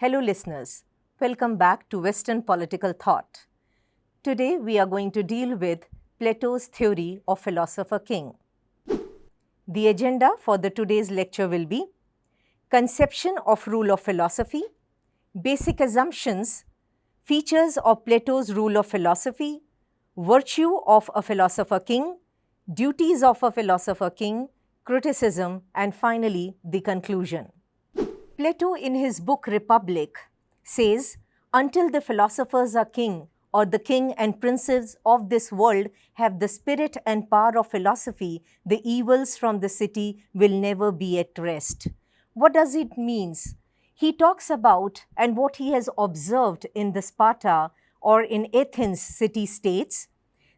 Hello listeners, welcome back to Western Political Thought. Today we are going to deal with Plato's theory of Philosopher King. The agenda for today's lecture will be conception of rule of philosophy, basic assumptions, features of Plato's rule of philosophy, virtue of a philosopher king, duties of a philosopher king, criticism, and finally the conclusion. Plato in his book Republic says, until the philosophers are king, or the king and princes of this world have the spirit and power of philosophy, the evils from the city will never be at rest. What does it mean? He talks about and what he has observed in the Sparta or in Athens city-states,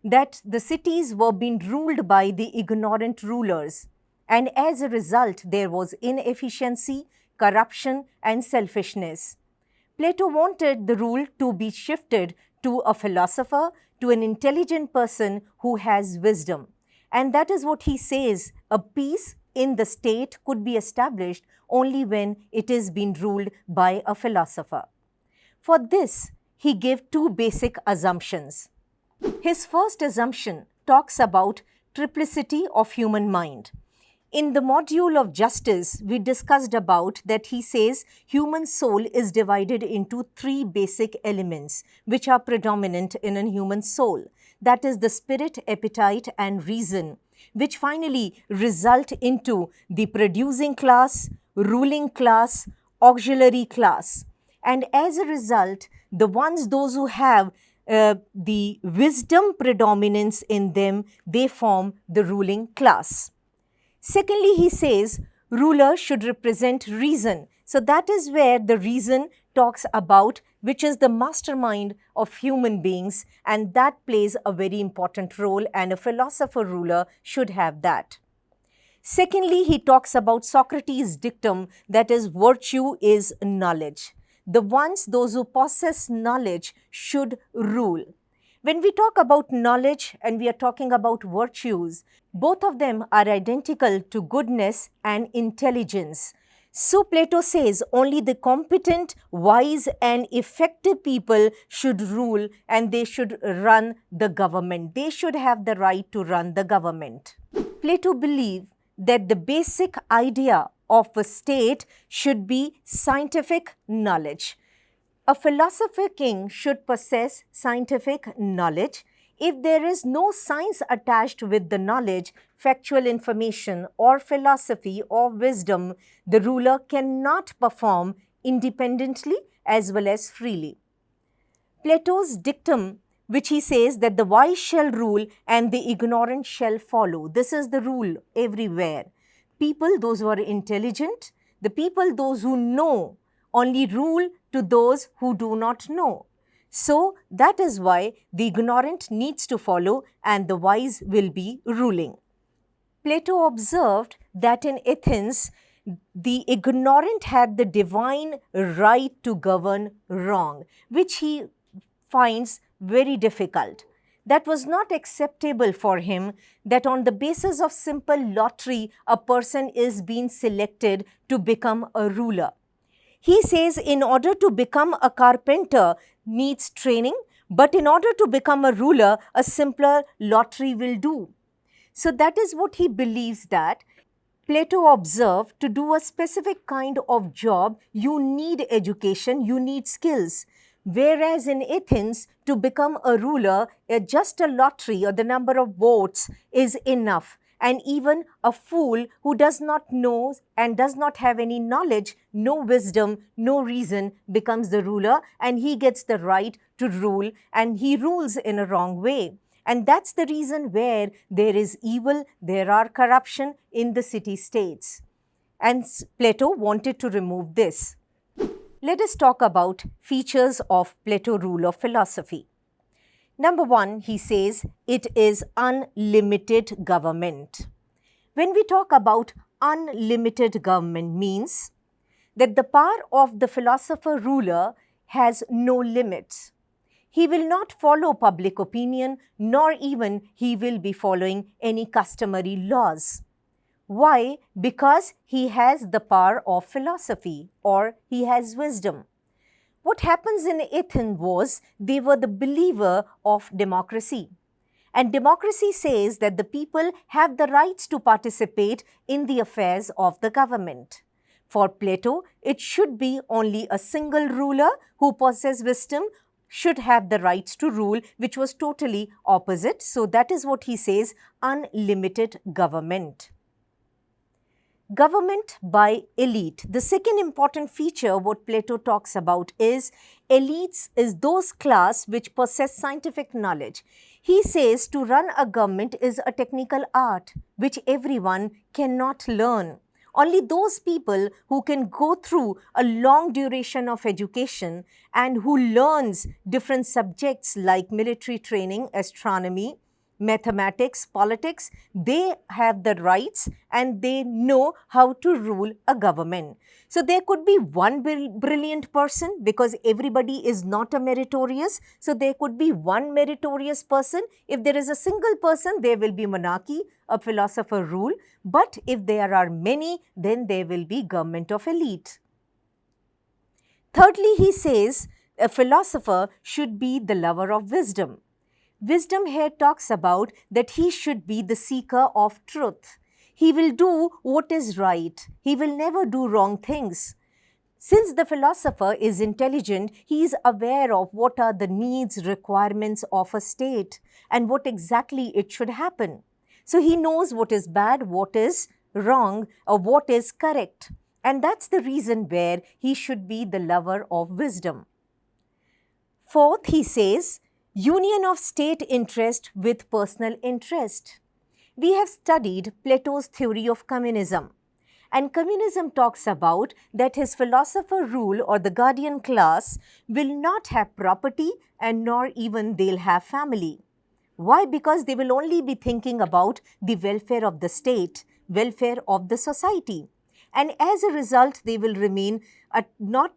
that the cities were being ruled by the ignorant rulers, and as a result there was inefficiency, corruption and selfishness. Plato wanted the rule to be shifted to a philosopher, to an intelligent person who has wisdom. And that is what he says, a peace in the state could be established only when it is being ruled by a philosopher. For this, he gave two basic assumptions. His first assumption talks about triplicity of human mind. In the module of justice, we discussed about that he says human soul is divided into three basic elements which are predominant in a human soul. That is the spirit, appetite and reason, which finally result into the producing class, ruling class, auxiliary class. And as a result, those who have the wisdom predominance in them, they form the ruling class. Secondly, he says ruler should represent reason. So that is where the reason talks about, which is the mastermind of human beings, and that plays a very important role, and a philosopher ruler should have that. Secondly, he talks about Socrates' dictum, that is, virtue is knowledge. Those who possess knowledge should rule. When we talk about knowledge and we are talking about virtues, both of them are identical to goodness and intelligence. So Plato says only the competent, wise and effective people should rule, and they should run the government. They should have the right to run the government. Plato believed that the basic idea of a state should be scientific knowledge. A philosopher king should possess scientific knowledge. If there is no science attached with the knowledge, factual information or philosophy or wisdom, the ruler cannot perform independently as well as freely. Plato's dictum, which he says that the wise shall rule and the ignorant shall follow. This is the rule everywhere. People, those who are intelligent, the people, those who know, only rule to those who do not know. So that is why the ignorant needs to follow and the wise will be ruling. Plato observed that in Athens, the ignorant had the divine right to govern wrong, which he finds very difficult. That was not acceptable for him, that on the basis of simple lottery, a person is being selected to become a ruler. He says in order to become a carpenter needs training, but in order to become a ruler, a simpler lottery will do. So that is what he believes, that Plato observed to do a specific kind of job, you need education, you need skills. Whereas in Athens, to become a ruler, just a lottery or the number of votes is enough. And even a fool who does not know and does not have any knowledge, no wisdom, no reason, becomes the ruler, and he gets the right to rule, and he rules in a wrong way. And that's the reason where there is evil, there are corruption in the city-states. And Plato wanted to remove this. Let us talk about features of Plato's rule of philosophy. Number one, he says it is unlimited government. When we talk about unlimited government, means that the power of the philosopher ruler has no limits. He will not follow public opinion, nor even he will be following any customary laws. Why? Because he has the power of philosophy, or he has wisdom. What happens in Athens was they were the believer of democracy. And democracy says that the people have the rights to participate in the affairs of the government. For Plato, it should be only a single ruler who possesses wisdom should have the rights to rule, which was totally opposite. So that is what he says, unlimited government. Government by elite. The second important feature what Plato talks about is elites is those class which possess scientific knowledge. He says to run a government is a technical art which everyone cannot learn. Only those people who can go through a long duration of education and who learns different subjects like military training, astronomy, mathematics, politics, they have the rights and they know how to rule a government. So there could be one brilliant person because everybody is not a meritorious. So there could be one meritorious person. If there is a single person, there will be monarchy, a philosopher rule. But if there are many, then there will be government of elite. Thirdly, he says a philosopher should be the lover of wisdom. Wisdom here talks about that he should be the seeker of truth. He will do what is right. He will never do wrong things. Since the philosopher is intelligent, he is aware of what are the needs, requirements of a state and what exactly it should happen. So he knows what is bad, what is wrong, or what is correct. And that's the reason where he should be the lover of wisdom. Fourth, he says, union of state interest with personal interest. We have studied Plato's theory of communism. And communism talks about that his philosopher rule or the guardian class will not have property and nor even they'll have family. Why? Because they will only be thinking about the welfare of the state, welfare of the society. And as a result, they will remain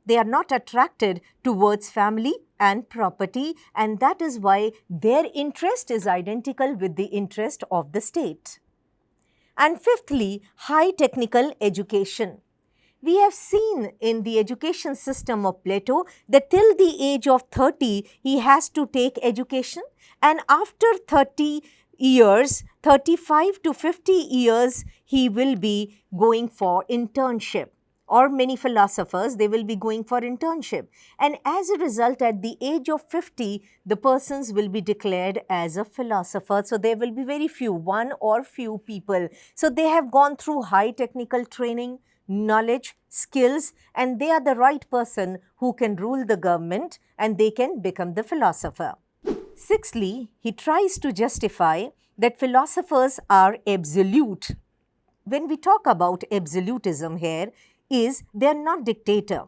they are not attracted towards family and property, and that is why their interest is identical with the interest of the state. And fifthly, high technical education. We have seen in the education system of Plato that till the age of 30, he has to take education, and after 30 years, 35 to 50 years, he will be going for internship. Or many philosophers, they will be going for internship. And as a result, at the age of 50, the persons will be declared as a philosopher. So there will be very few, one or few people. So they have gone through high technical training, knowledge, skills, and they are the right person who can rule the government and they can become the philosopher. Sixthly, he tries to justify that philosophers are absolute. When we talk about absolutism here, is they are not dictator,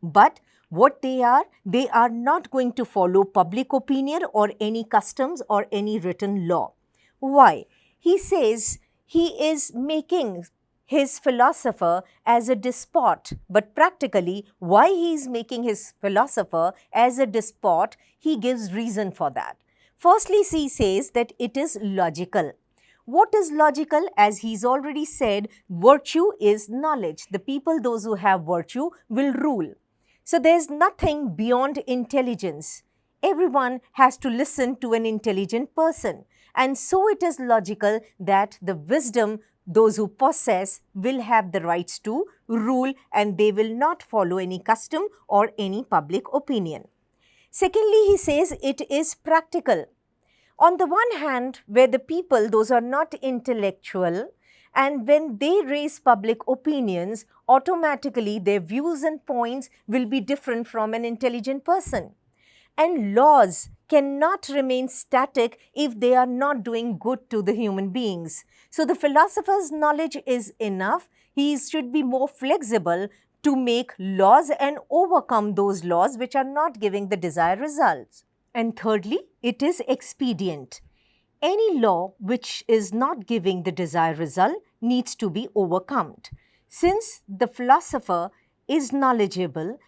but what they are not going to follow public opinion or any customs or any written law. Why? He says he is making his philosopher as a despot, but practically why he is making his philosopher as a despot, he gives reason for that. Firstly, he says that it is logical. What is logical? As he's already said, virtue is knowledge. The people, those who have virtue, will rule. So there's nothing beyond intelligence. Everyone has to listen to an intelligent person. And so it is logical that the wisdom, those who possess, will have the rights to rule and they will not follow any custom or any public opinion. Secondly, he says it is practical. On the one hand, where the people, those are not intellectual, and when they raise public opinions, automatically their views and points will be different from an intelligent person. And laws cannot remain static if they are not doing good to the human beings. So the philosopher's knowledge is enough. He should be more flexible to make laws and overcome those laws which are not giving the desired results. And thirdly, it is expedient. Any law which is not giving the desired result needs to be overcome. Since the philosopher is knowledgeable,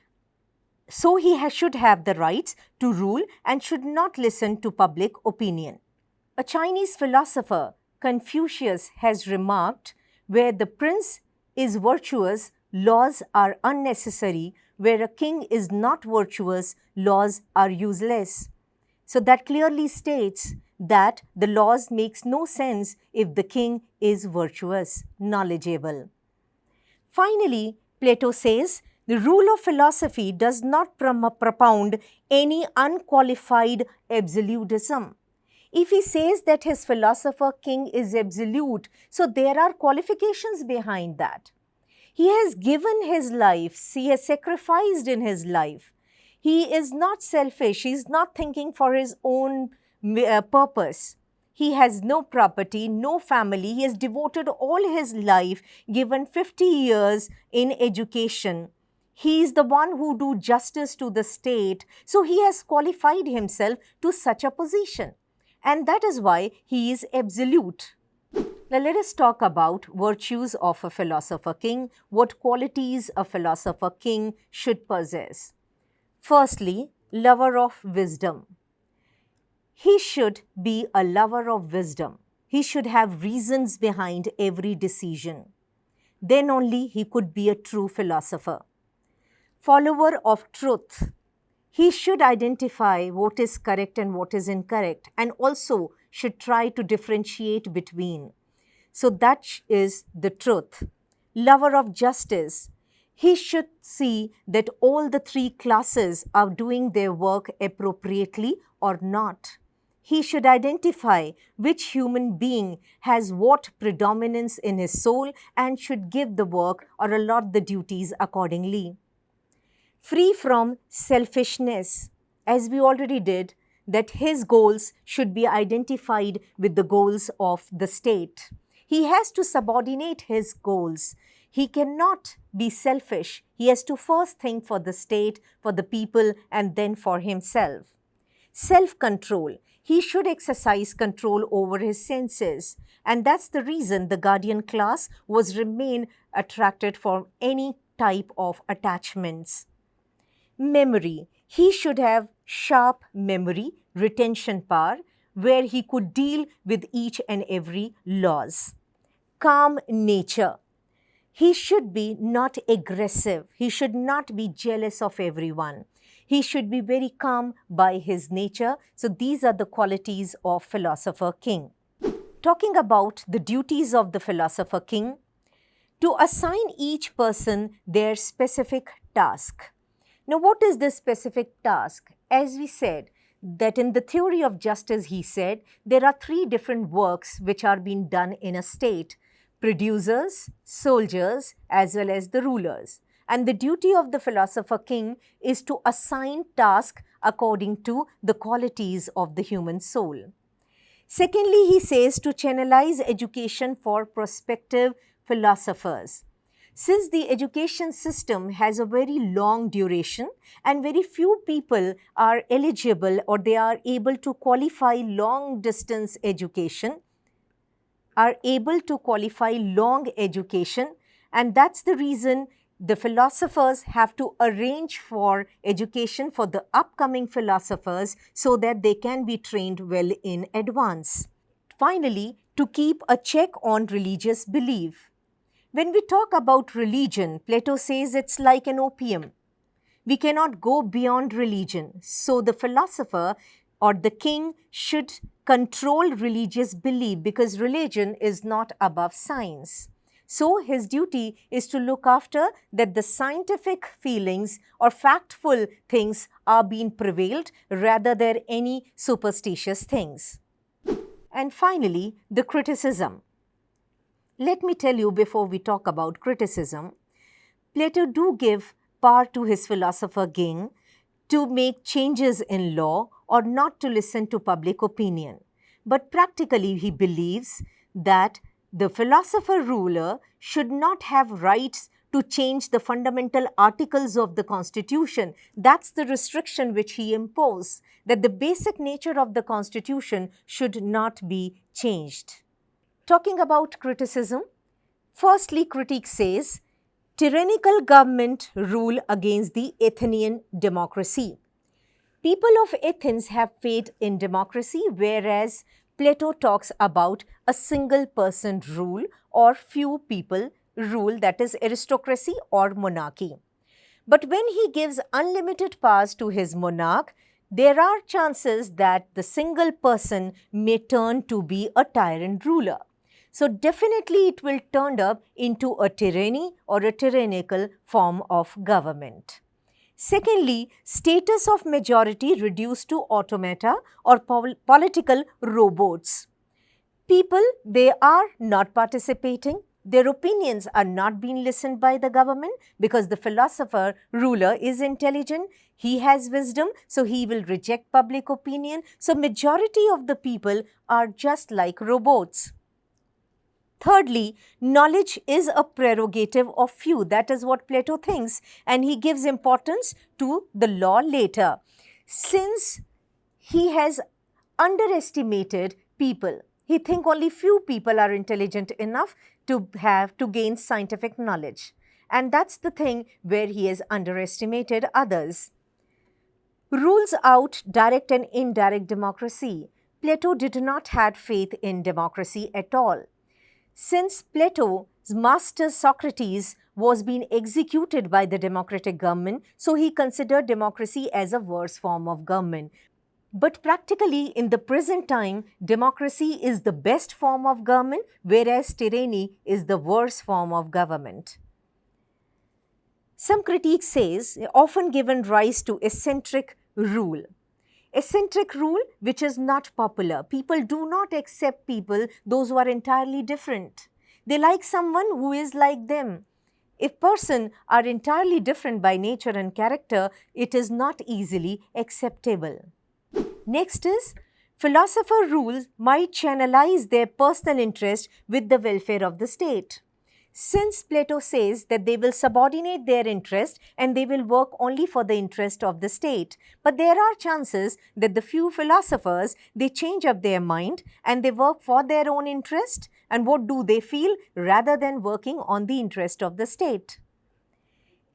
so he should have the rights to rule and should not listen to public opinion. A Chinese philosopher, Confucius, has remarked, where the prince is virtuous, laws are unnecessary, where a king is not virtuous, laws are useless. So that clearly states that the laws makes no sense if the king is virtuous, knowledgeable. Finally, Plato says, the rule of philosophy does not propound any unqualified absolutism. If he says that his philosopher king is absolute, so there are qualifications behind that. He has given his life, he has sacrificed in his life. He is not selfish, he is not thinking for his own purpose. He has no property, no family. He has devoted all his life, given 50 years in education. He is the one who do justice to the state. So he has qualified himself to such a position. And that is why he is absolute. Now let us talk about virtues of a philosopher king, what qualities a philosopher king should possess. Firstly, lover of wisdom. He should be a lover of wisdom. He should have reasons behind every decision. Then only he could be a true philosopher. Follower of truth. He should identify what is correct and what is incorrect, and also should try to differentiate between. So that is the truth. Lover of justice. He should see that all the three classes are doing their work appropriately or not. He should identify which human being has what predominance in his soul and should give the work or allot the duties accordingly. Free from selfishness, as we already did, that his goals should be identified with the goals of the state. He has to subordinate his goals. He cannot be selfish. He has to first think for the state, for the people, and then for himself. Self-control. He should exercise control over his senses. And that's the reason the guardian class was remain attracted from any type of attachments. Memory. He should have sharp memory, retention power, where he could deal with each and every laws. Calm nature. He should be not aggressive. He should not be jealous of everyone. He should be very calm by his nature. So these are the qualities of philosopher king. Talking about the duties of the philosopher king, to assign each person their specific task. Now, what is this specific task? As we said, that in the theory of justice, he said, there are three different works which are being done in a state: producers, soldiers, as well as the rulers. And the duty of the philosopher king is to assign tasks according to the qualities of the human soul. Secondly, he says to channelize education for prospective philosophers. Since the education system has a very long duration and very few people are eligible or they are able to qualify long distance education, and that's the reason the philosophers have to arrange for education for the upcoming philosophers so that they can be trained well in advance. Finally, to keep a check on religious belief. When we talk about religion, Plato says it's like an opium. We cannot go beyond religion. So the philosopher or the king should control religious belief because religion is not above science. So his duty is to look after that the scientific feelings or factful things are being prevailed rather than any superstitious things. And finally, the criticism. Let me tell you before we talk about criticism, Plato do give power to his philosopher king to make changes in law or not to listen to public opinion. But practically he believes that the philosopher ruler should not have rights to change the fundamental articles of the constitution. That's the restriction which he imposed, that the basic nature of the constitution should not be changed. Talking about criticism, firstly, critique says, tyrannical government rule against the Athenian democracy. People of Athens have faith in democracy, whereas Plato talks about a single person rule or few people rule, that is aristocracy or monarchy. But when he gives unlimited powers to his monarch, there are chances that the single person may turn to be a tyrant ruler. So definitely it will turn up into a tyranny or a tyrannical form of government. Secondly, status of majority reduced to automata or political robots. People, they are not participating. Their opinions are not being listened by the government because the philosopher ruler is intelligent. He has wisdom, so he will reject public opinion. So majority of the people are just like robots. Thirdly, knowledge is a prerogative of few. That is what Plato thinks, and he gives importance to the law later. Since he has underestimated people, he thinks only few people are intelligent enough to gain scientific knowledge. And that's the thing where he has underestimated others. Rules out direct and indirect democracy. Plato did not have faith in democracy at all. Since Plato's master Socrates was being executed by the democratic government, so he considered democracy as a worse form of government. But practically in the present time, democracy is the best form of government, whereas tyranny is the worst form of government. Some critique says, often given rise to eccentric rule. Eccentric rule which is not popular. People do not accept people, those who are entirely different. They like someone who is like them. If persons are entirely different by nature and character, it is not easily acceptable. Next is, philosopher rules might channelize their personal interest with the welfare of the state. Since Plato says that they will subordinate their interest and they will work only for the interest of the state. But there are chances that the few philosophers, they change up their mind and they work for their own interest. And what do they feel rather than working on the interest of the state?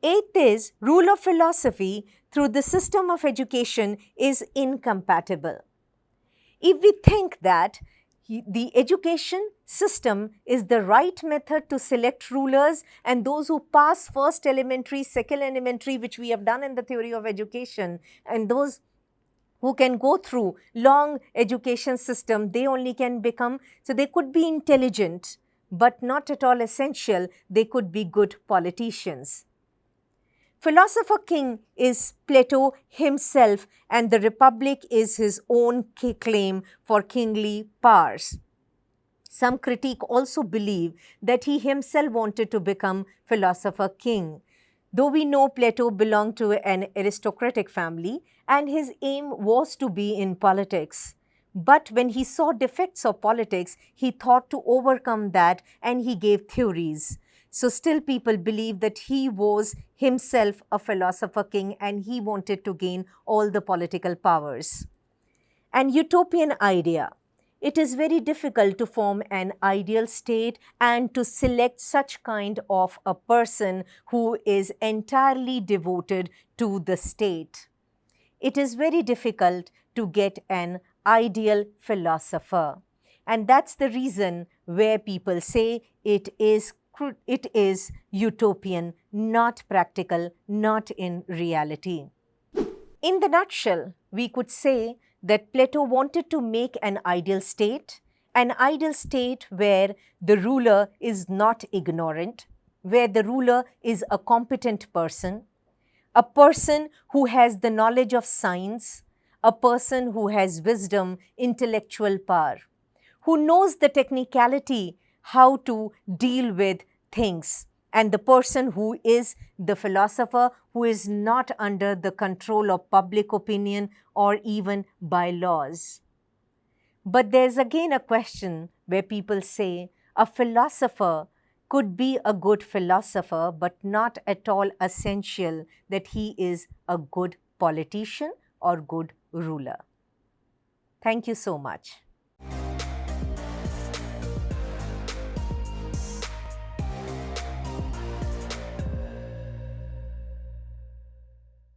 Eighth is, rule of philosophy through the system of education is incompatible. If we think that the education system is the right method to select rulers, and those who pass first elementary, second elementary, which we have done in the theory of education, and those who can go through long education system, they only can become, so they could be intelligent, but not at all essential, they could be good politicians. Philosopher King is Plato himself, and the Republic is his own claim for kingly powers. Some critique also believe that he himself wanted to become Philosopher King. Though we know Plato belonged to an aristocratic family and his aim was to be in politics. But when he saw defects of politics, he thought to overcome that and he gave theories. So still people believe that he was himself a philosopher king and he wanted to gain all the political powers. An utopian idea. It is very difficult to form an ideal state and to select such kind of a person who is entirely devoted to the state. It is very difficult to get an ideal philosopher. And that's the reason where people say it is utopian, not practical, not in reality. In the nutshell, we could say that Plato wanted to make an ideal state where the ruler is not ignorant, where the ruler is a competent person, a person who has the knowledge of science, a person who has wisdom, intellectual power, who knows the technicality, how to deal with things, and the person who is the philosopher who is not under the control of public opinion or even bylaws. But there's again a question where people say a philosopher could be a good philosopher, but not at all essential that he is a good politician or good ruler. Thank you so much.